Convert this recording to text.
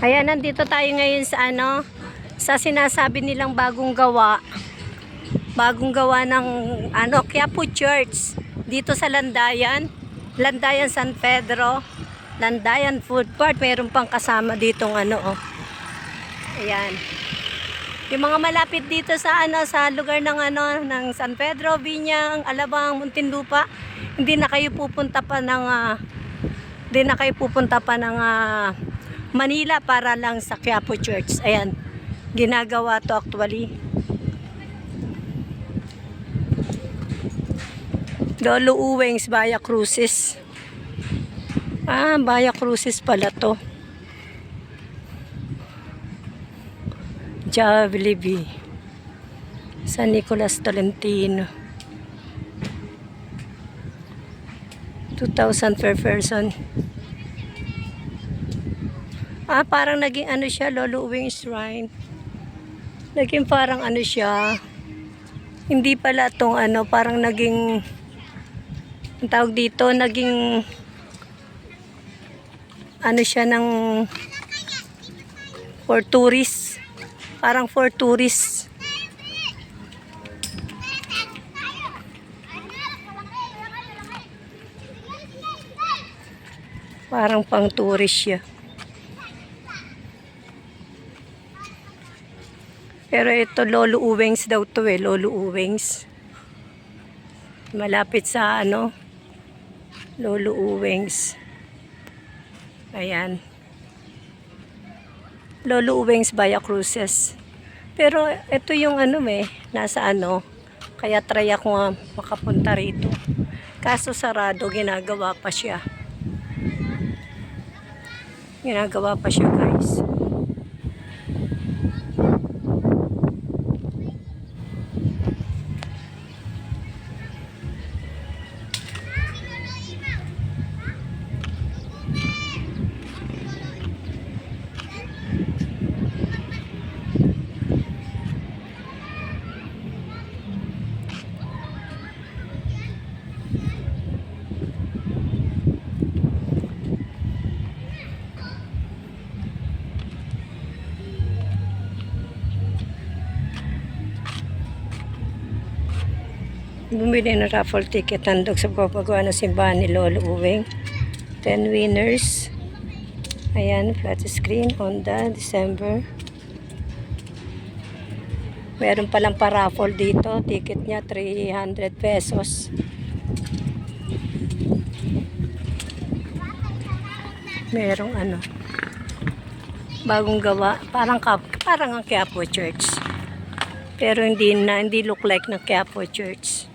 Ayan, nandito tayo ngayon sa sa sinasabi nilang bagong gawa. Bagong gawa ng Quiapo Church dito sa Landayan. Landayan San Pedro. Landayan Food Court. Mayroon pang kasama ditong Ayan. Yung mga malapit dito sa sa lugar ng ng San Pedro, Biñang, Alabang, Muntinlupa, hindi na kayo pupunta pa ng Manila para lang sa Quiapo Church. Ayan. Ginagawa to actually. Lolo Uweng's Via Crucis. Via Crucis pala to. Jollibee. San Nicolas Tolentino. 2,000 per person. Parang naging siya, Lolo Uweng's Shrine. Naging parang siya. Hindi pala tong parang naging ang tawag dito, naging siya ng for tourists. Parang for tourists. Parang pang tourist siya. Pero ito, Lolo Uweng's daw to Lolo Uweng's. Malapit sa Lolo Uweng's. Ayan. Lolo Uweng's Via Crucis. Pero ito yung nasa kaya try ako nga makapunta rito. Kaso sarado, ginagawa pa siya. Ginagawa pa siya, guys. Bumili ng raffle ticket, handog sa pagpagawa ng simbahan ni Lolo Uweng. 10 winners. Ayan, flat screen, Honda, December. Meron palang pa-raffle dito. Ticket niya, 300 pesos. Merong bagong gawa. Parang ang Quiapo Church. Pero hindi look like ng Quiapo Church.